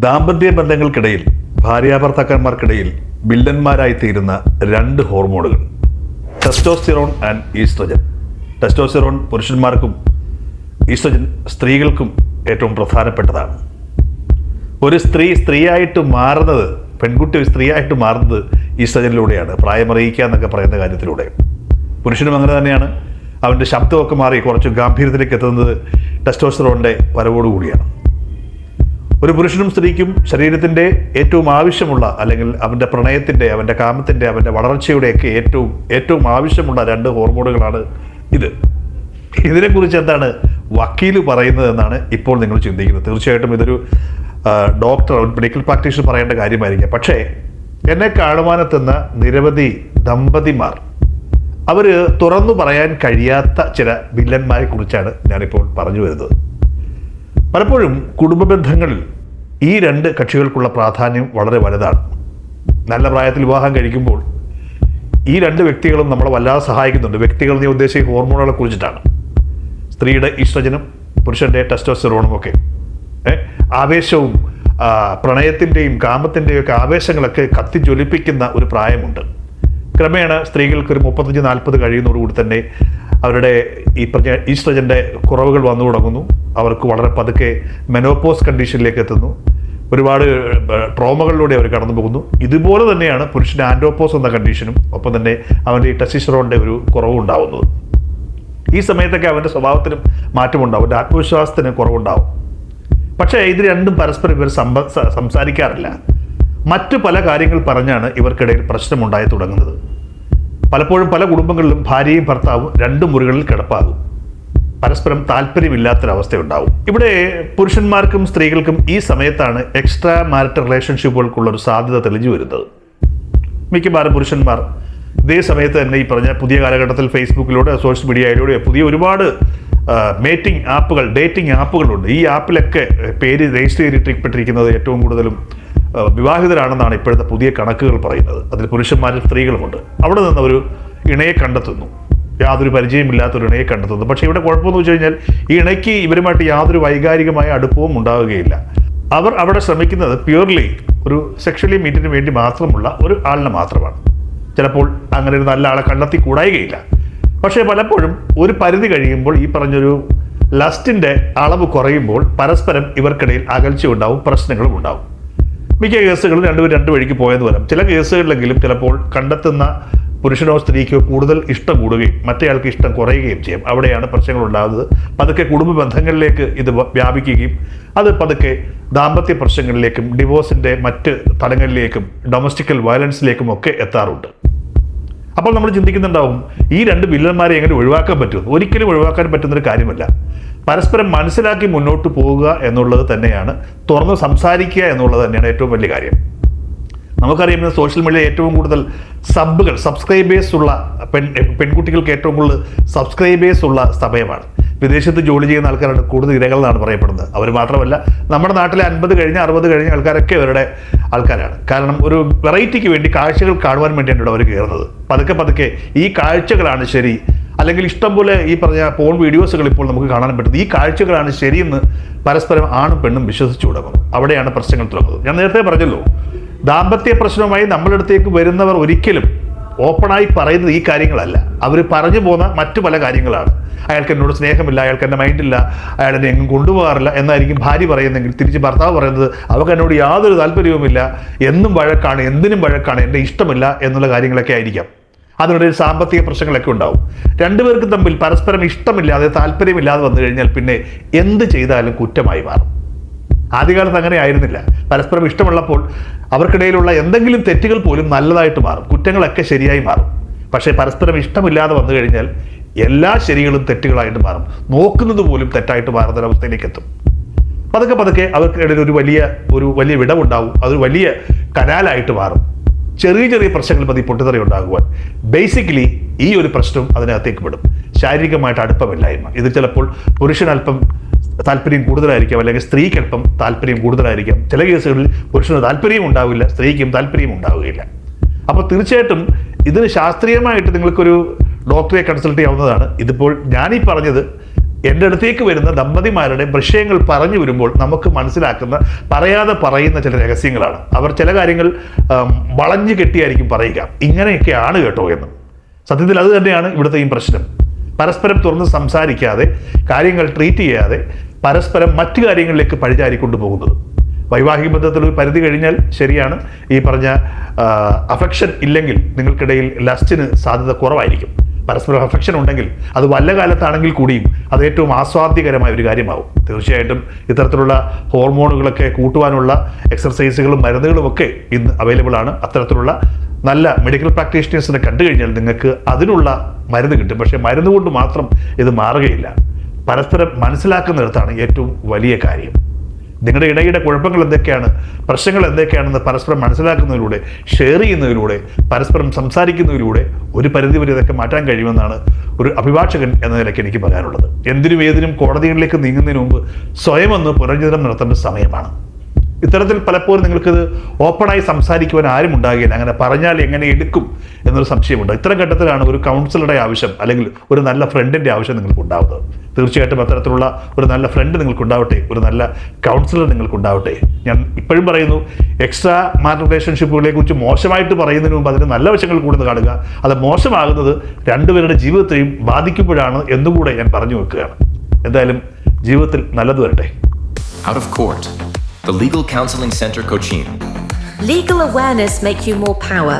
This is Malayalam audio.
ദാമ്പത്യ ബന്ധങ്ങൾക്കിടയിൽ ഭാര്യാഭർത്താക്കന്മാർക്കിടയിൽ വില്ലന്മാരായി തീരുന്ന രണ്ട് ഹോർമോണുകൾ, ടെസ്റ്റോസ്റ്റിറോൺ ആൻഡ് ഈസ്ട്രജൻ. ടെസ്റ്റോസ്റ്റിറോൺ പുരുഷന്മാർക്കും ഈസ്ട്രജൻ സ്ത്രീകൾക്കും ഏറ്റവും പ്രധാനപ്പെട്ടതാണ്. ഒരു സ്ത്രീയായിട്ട് മാറുന്നത്, പെൺകുട്ടി ഒരു സ്ത്രീയായിട്ട് മാറുന്നത് ഈസ്ട്രജനിലൂടെയാണ്, പ്രായമറിയിക്കുക എന്നൊക്കെ പറയുന്ന കാര്യത്തിലൂടെ. പുരുഷനും അങ്ങനെ തന്നെയാണ്. അവൻ്റെ ശബ്ദമൊക്കെ മാറി കുറച്ച് ഗാംഭീര്യത്തിലേക്ക് എത്തുന്നത് ടെസ്റ്റോസ്റ്റിറോണിൻ്റെ വരവോടുകൂടിയാണ്. ഒരു പുരുഷനും സ്ത്രീക്കും ശരീരത്തിൻ്റെ ഏറ്റവും ആവശ്യമുള്ള, അല്ലെങ്കിൽ അവൻ്റെ പ്രണയത്തിൻ്റെ, അവൻ്റെ കാമത്തിൻ്റെ, അവൻ്റെ വളർച്ചയുടെയൊക്കെ ഏറ്റവും ആവശ്യമുള്ള രണ്ട് ഹോർമോണുകളാണ് ഇത്. ഇതിനെക്കുറിച്ച് എന്താണ് വക്കീൽ പറയുന്നത് എന്നാണ് ഇപ്പോൾ നിങ്ങൾ ചിന്തിക്കുന്നത്. തീർച്ചയായിട്ടും ഇതൊരു ഡോക്ടർ, മെഡിക്കൽ പ്രാക്ടീഷണർ പറയേണ്ട കാര്യമായിരിക്കാം. പക്ഷേ എന്നെ കാണുവാനെത്തുന്ന നിരവധി ദമ്പതിമാർ അവർ തുറന്നു പറയാൻ കഴിയാത്ത ചില വില്ലന്മാരെ കുറിച്ചാണ് ഞാനിപ്പോൾ പറഞ്ഞു വരുന്നത്. പലപ്പോഴും കുടുംബ ബന്ധങ്ങളിൽ ഈ രണ്ട് കക്ഷികൾക്കുള്ള പ്രാധാന്യം വളരെ വലുതാണ്. നല്ല പ്രായത്തിൽ വിവാഹം കഴിക്കുമ്പോൾ ഈ രണ്ട് വ്യക്തികളും നമ്മളെ വല്ലാതെ സഹായിക്കുന്നുണ്ട്. വ്യക്തികൾ എന്ന് ഉദ്ദേശിച്ച ഹോർമോണുകളെ കുറിച്ചിട്ടാണ്. സ്ത്രീയുടെ ഈസ്ട്രജനും പുരുഷൻ്റെ ടെസ്റ്റോസ്റ്റിറോണും ഒക്കെ ആവേശവും പ്രണയത്തിൻ്റെയും കാമത്തിൻ്റെയും ഒക്കെ ആവേശങ്ങളൊക്കെ കത്തിജ്വലിപ്പിക്കുന്ന ഒരു പ്രായമുണ്ട്. ക്രമേണ സ്ത്രീകൾക്ക് ഒരു 35-40 കഴിയുന്നതോടുകൂടി തന്നെ അവരുടെ ഈ പറഞ്ഞ ഈസ്ട്രജൻ്റെ കുറവുകൾ വന്നു തുടങ്ങുന്നു. അവർക്ക് വളരെ പതുക്കെ മെനോപോസ് കണ്ടീഷനിലേക്ക് എത്തുന്നു. ഒരുപാട് ട്രോമകളിലൂടെ അവർ കടന്നു പോകുന്നു. ഇതുപോലെ തന്നെയാണ് പുരുഷന് ആൻഡ്രോപോസ് എന്ന കണ്ടീഷനും, ഒപ്പം തന്നെ അവൻ്റെ ഈ ടെസ്റ്റോസ്റ്റിറോണിൻ്റെ ഒരു കുറവ് ഉണ്ടാവുന്നത്. ഈ സമയത്തൊക്കെ അവൻ്റെ സ്വഭാവത്തിനും മാറ്റമുണ്ടാവും, അവൻ്റെ ആത്മവിശ്വാസത്തിന് കുറവുണ്ടാവും. പക്ഷേ ഇത് രണ്ടും പരസ്പരം ഇവർ സംസാരിക്കാറില്ല. മറ്റു പല കാര്യങ്ങൾ പറഞ്ഞാണ് ഇവർക്കിടയിൽ പ്രശ്നമുണ്ടായി തുടങ്ങുന്നത്. പലപ്പോഴും പല കുടുംബങ്ങളിലും ഭാര്യയും ഭർത്താവും രണ്ട് മുറികളിൽ കിടപ്പാകും. പരസ്പരം താല്പര്യമില്ലാത്തൊരവസ്ഥയുണ്ടാവും. ഇവിടെ പുരുഷന്മാർക്കും സ്ത്രീകൾക്കും ഈ സമയത്താണ് എക്സ്ട്രാ മാരിറ്റൽ റിലേഷൻഷിപ്പുകൾക്കുള്ള ഒരു സാധ്യത തെളിഞ്ഞു വരുന്നത്. മിക്കവാറും പുരുഷന്മാർ ഇതേ സമയത്ത് തന്നെ ഈ പറഞ്ഞ പുതിയ കാലഘട്ടത്തിൽ ഫേസ്ബുക്കിലൂടെ, സോഷ്യൽ മീഡിയയിലൂടെ പുതിയ ഒരുപാട് ഡേറ്റിംഗ് ആപ്പുകളുണ്ട്. ഈ ആപ്പിലൊക്കെ പേര് രജിസ്റ്റർ ചെയ്തിട്ടിരിക്കുന്നത് ഏറ്റവും കൂടുതലും വിവാഹിതരാണെന്നാണ് ഇപ്പോഴത്തെ പുതിയ കണക്കുകൾ പറയുന്നത്. അതിൽ പുരുഷന്മാരും സ്ത്രീകളുമുണ്ട്. അവിടെ നിന്ന് ഒരു ഇണയെ കണ്ടെത്തുന്നു, യാതൊരു പരിചയമില്ലാത്തൊരു ഇണയെ കണ്ടെത്തുന്നു. പക്ഷേ ഇവിടെ കുഴപ്പമെന്ന് വെച്ച് കഴിഞ്ഞാൽ ഈ ഇണയ്ക്ക് ഇവരുമായിട്ട് യാതൊരു വൈകാരികമായ അടുപ്പവും ഉണ്ടാവുകയില്ല. അവർ അവിടെ ശ്രമിക്കുന്നത് പ്യൂർലി ഒരു സെക്ഷലി മീറ്റിന് വേണ്ടി മാത്രമുള്ള ഒരു ആളിനെ മാത്രമാണ്. ചിലപ്പോൾ അങ്ങനെ ഒരു നല്ല ആളെ കണ്ടെത്തി കൂടായികയില്ല. പക്ഷേ പലപ്പോഴും ഒരു പരിധി കഴിയുമ്പോൾ ഈ പറഞ്ഞൊരു ലസ്റ്റിൻ്റെ അളവ് കുറയുമ്പോൾ പരസ്പരം ഇവർക്കിടയിൽ അകൽച്ച ഉണ്ടാവും, പ്രശ്നങ്ങളും ഉണ്ടാവും. മിക്ക കേസുകളും രണ്ടുപേരും രണ്ട് വഴിക്ക് പോയെന്ന് വരാം. ചില കേസുകളിലെങ്കിലും ചിലപ്പോൾ കണ്ടെത്തുന്ന പുരുഷനോ സ്ത്രീക്കോ കൂടുതൽ ഇഷ്ടം കൂടുകയും മറ്റേയാൾക്ക് ഇഷ്ടം കുറയുകയും ചെയ്യും. അവിടെയാണ് പ്രശ്നങ്ങൾ ഉണ്ടാകുന്നത്. പതുക്കെ കുടുംബ ബന്ധങ്ങളിലേക്ക് ഇത് വ്യാപിക്കുകയും അത് പതുക്കെ ദാമ്പത്യ പ്രശ്നങ്ങളിലേക്കും ഡിവോഴ്സിൻ്റെ മറ്റ് തലങ്ങളിലേക്കും ഡൊമസ്റ്റിക്കൽ വയലൻസിലേക്കും ഒക്കെ എത്താറുണ്ട്. അപ്പോൾ നമ്മൾ ചിന്തിക്കുന്നുണ്ടാവും, ഈ രണ്ട് വില്ലന്മാരെ എങ്ങനെ ഒഴിവാക്കാൻ പറ്റും? ഒരിക്കലും ഒഴിവാക്കാൻ പറ്റുന്നൊരു കാര്യമല്ല. പരസ്പരം മനസ്സിലാക്കി മുന്നോട്ട് പോവുക എന്നുള്ളത് തന്നെയാണ്, തുറന്ന് സംസാരിക്കുക എന്നുള്ളത് തന്നെയാണ് ഏറ്റവും വലിയ കാര്യം. നമുക്കറിയാം സോഷ്യൽ മീഡിയ ഏറ്റവും കൂടുതൽ സബ്സ്ക്രൈബേഴ്സ് ഉള്ള പെൺകുട്ടികൾക്ക് ഏറ്റവും കൂടുതൽ സബ്സ്ക്രൈബേഴ്സ് ഉള്ള സമയമാണ്. വിദേശത്ത് ജോലി ചെയ്യുന്ന ആൾക്കാരാണ് കൂടുതൽ ഇരകൾ എന്നാണ് പറയപ്പെടുന്നത്. അവർ മാത്രമല്ല, നമ്മുടെ നാട്ടിലെ 50 കഴിഞ്ഞ 60 കഴിഞ്ഞ ആൾക്കാരൊക്കെ അവരുടെ ആൾക്കാരാണ്. കാരണം ഒരു വെറൈറ്റിക്ക് വേണ്ടി, കാഴ്ചകൾ കാണുവാൻ വേണ്ടിയാണ് ഇവിടെ അവർ കയറുന്നത്. പതുക്കെ ഈ കാഴ്ചകളാണ് ശരി, അല്ലെങ്കിൽ ഇഷ്ടം പോലെ ഈ പറഞ്ഞ പോൺ വീഡിയോസുകൾ ഇപ്പോൾ നമുക്ക് കാണാൻ പറ്റുന്നത്, ഈ കാഴ്ചകളാണ് ശരിയെന്ന് പരസ്പരം ആണും പെണ്ണും വിശ്വസിച്ചു തുടങ്ങും. അവിടെയാണ് പ്രശ്നങ്ങൾ തുടങ്ങുന്നത്. ഞാൻ നേരത്തെ പറഞ്ഞല്ലോ, ദാമ്പത്യ പ്രശ്നവുമായി നമ്മളടുത്തേക്ക് വരുന്നവർ ഒരിക്കലും ഓപ്പണായി പറയുന്നത് ഈ കാര്യങ്ങളല്ല. അവർ പറഞ്ഞു പോകുന്ന മറ്റു പല കാര്യങ്ങളാണ്. അയാൾക്ക് എന്നോട് സ്നേഹമില്ല, അയാൾക്ക് എൻ്റെ മൈൻഡില്ല, അയാൾ എന്നെ എങ്ങും കൊണ്ടുപോകാറില്ല എന്നായിരിക്കും ഭാര്യ പറയുന്നെങ്കിൽ, തിരിച്ച് ഭർത്താവ് പറയുന്നത് അവർക്ക് എന്നോട് യാതൊരു താല്പര്യവുമില്ല, എന്നും വഴക്കാണ്, എന്തിനും വഴക്കാണ്, എൻ്റെ ഇഷ്ടമില്ല എന്നുള്ള കാര്യങ്ങളൊക്കെ ആയിരിക്കാം. അതിനിടയിൽ സാമ്പത്തിക പ്രശ്നങ്ങളൊക്കെ ഉണ്ടാവും. രണ്ടുപേർക്ക് തമ്മിൽ പരസ്പരം ഇഷ്ടമില്ലാതെ, താല്പര്യമില്ലാതെ വന്നു കഴിഞ്ഞാൽ പിന്നെ എന്ത് ചെയ്താലും കുറ്റമായി മാറും. ആദ്യകാലത്ത് അങ്ങനെ ആയിരുന്നില്ല. പരസ്പരം ഇഷ്ടമുള്ളപ്പോൾ അവർക്കിടയിലുള്ള എന്തെങ്കിലും തെറ്റുകൾ പോലും നല്ലതായിട്ട് മാറും, കുറ്റങ്ങളൊക്കെ ശരിയായി മാറും. പക്ഷേ പരസ്പരം ഇഷ്ടമില്ലാതെ വന്നു കഴിഞ്ഞാൽ എല്ലാ ശരികളും തെറ്റുകളായിട്ട് മാറും, നോക്കുന്നത് പോലും തെറ്റായിട്ട് മാറുന്നൊരവസ്ഥയിലേക്ക് എത്തും. പതുക്കെ അവർക്കിടയിൽ ഒരു വലിയ വിടവുണ്ടാവും. അതൊരു വലിയ കനാലായിട്ട് മാറും. ചെറിയ പ്രശ്നങ്ങൾ മതി പൊട്ടിത്തെറി ഉണ്ടാകുവാൻ. ബേസിക്കലി ഈ ഒരു പ്രശ്നം അതിനകത്തേക്ക് വിടും. ശാരീരികമായിട്ട് അടുപ്പമില്ലായ്മ. ഇത് ചിലപ്പോൾ പുരുഷന് അല്പം താല്പര്യം കൂടുതലായിരിക്കാം, അല്ലെങ്കിൽ സ്ത്രീക്ക് അല്പം താല്പര്യം കൂടുതലായിരിക്കാം. ചില കേസുകളിൽ പുരുഷന് താല്പര്യം ഉണ്ടാവില്ല, സ്ത്രീക്കും താല്പര്യം ഉണ്ടാവുകയില്ല. അപ്പോൾ തീർച്ചയായിട്ടും ഇതിന് ശാസ്ത്രീയമായിട്ട് നിങ്ങൾക്കൊരു ഡോക്ടറെ കൺസൾട്ട് ചെയ്യാവുന്നതാണ്. ഇതിപ്പോൾ ഞാനീ പറഞ്ഞത് എൻ്റെ അടുത്തേക്ക് വരുന്ന ദമ്പതിമാരുടെ വിഷയങ്ങൾ പറഞ്ഞു വരുമ്പോൾ നമുക്ക് മനസ്സിലാക്കുന്ന പറയാതെ പറയുന്ന ചില രഹസ്യങ്ങളാണ്. അവർ ചില കാര്യങ്ങൾ വളഞ്ഞു കെട്ടിയായിരിക്കും പറയുക, ഇങ്ങനെയൊക്കെയാണ് കേട്ടോ എന്ന്. സത്യത്തിൽ അത് തന്നെയാണ് ഇവിടുത്തെയും പ്രശ്നം. പരസ്പരം തുറന്ന് സംസാരിക്കാതെ, കാര്യങ്ങൾ ട്രീറ്റ് ചെയ്യാതെ പരസ്പരം മറ്റു കാര്യങ്ങളിലേക്ക് പഴിചാരിക്കൊണ്ടു പോകുന്നത്. വൈവാഹിക ബന്ധത്തിൽ ഒരു പരിധി കഴിഞ്ഞാൽ ശരിയാണ്, ഈ പറഞ്ഞ അഫെക്ഷൻ ഇല്ലെങ്കിൽ നിങ്ങൾക്കിടയിൽ ലസ്റ്റിന് സാധ്യത കുറവായിരിക്കും. പരസ്പരം അഫെക്ഷൻ ഉണ്ടെങ്കിൽ അത് വല്ല കാലത്താണെങ്കിൽ കൂടിയും അത് ഏറ്റവും ആസ്വാദ്യകരമായ ഒരു കാര്യമാവും. തീർച്ചയായിട്ടും ഇത്തരത്തിലുള്ള ഹോർമോണുകളൊക്കെ കൂട്ടുവാനുള്ള എക്സർസൈസുകളും മരുന്നുകളും ഒക്കെ ഇന്ന് അവൈലബിൾ ആണ്. അത്തരത്തിലുള്ള നല്ല മെഡിക്കൽ പ്രാക്ടീഷണേഴ്സിനെ കണ്ടു കഴിഞ്ഞാൽ നിങ്ങൾക്ക് അതിനുള്ള മരുന്ന് കിട്ടും. പക്ഷേ മരുന്ന് കൊണ്ട് മാത്രം ഇത് മാറുകയില്ല. പരസ്പരം മനസ്സിലാക്കുന്നിടത്താണ് ഏറ്റവും വലിയ കാര്യം. നിങ്ങളുടെ ഇടയുടെ കുഴപ്പങ്ങൾ എന്തൊക്കെയാണ്, പ്രശ്നങ്ങൾ എന്തൊക്കെയാണെന്ന് പരസ്പരം മനസ്സിലാക്കുന്നതിലൂടെ, ഷെയർ ചെയ്യുന്നതിലൂടെ, പരസ്പരം സംസാരിക്കുന്നതിലൂടെ ഒരു പരിധിവരെ ഇതൊക്കെ മാറ്റാൻ കഴിയുമെന്നാണ് ഒരു അഭിഭാഷകൻ എന്ന നിലയ്ക്ക് എനിക്ക് പറയാനുള്ളത്. എന്തിനും ഏതിനും കോടതികളിലേക്ക് നീങ്ങുന്നതിന് മുമ്പ് സ്വയം ഒന്ന് പുനർചിന്തനം നടത്തേണ്ട സമയമാണ്. ഇത്തരത്തിൽ പലപ്പോഴും നിങ്ങൾക്കിത് ഓപ്പണായി സംസാരിക്കുവാൻ ആരും ഉണ്ടാകില്ല. അങ്ങനെ പറഞ്ഞാൽ എങ്ങനെ എടുക്കും എന്നൊരു സംശയമുണ്ട്. ഇത്തരം ഘട്ടത്തിലാണ് ഒരു കൗൺസിലറുടെ ആവശ്യം അല്ലെങ്കിൽ ഒരു നല്ല ഫ്രണ്ടിൻ്റെ ആവശ്യം നിങ്ങൾക്ക് ഉണ്ടാവുന്നത്. തീർച്ചയായിട്ടും അത്തരത്തിലുള്ള ഒരു നല്ല ഫ്രണ്ട് നിങ്ങൾക്കുണ്ടാവട്ടെ, ഒരു നല്ല കൗൺസിലർ നിങ്ങൾക്കുണ്ടാവട്ടെ. ഞാൻ ഇപ്പോഴും പറയുന്നു, എക്സ്ട്രാ മാരിറ്റൽ റിലേഷൻഷിപ്പുകളെ കുറിച്ച് മോശമായിട്ട് പറയുന്നതിന് മുമ്പ് അതിന് നല്ല വശങ്ങൾ കൂടുതൽ കാണുക. അത് മോശമാകുന്നത് രണ്ടുപേരുടെ ജീവിതത്തെയും ബാധിക്കുമ്പോഴാണ് എന്നുകൂടെ ഞാൻ പറഞ്ഞു വെക്കുകയാണ്. എന്തായാലും ജീവിതത്തിൽ നല്ലത് വരട്ടെ. Out of Court, the Legal Counseling Center, Cochin. Legal awareness make you more power.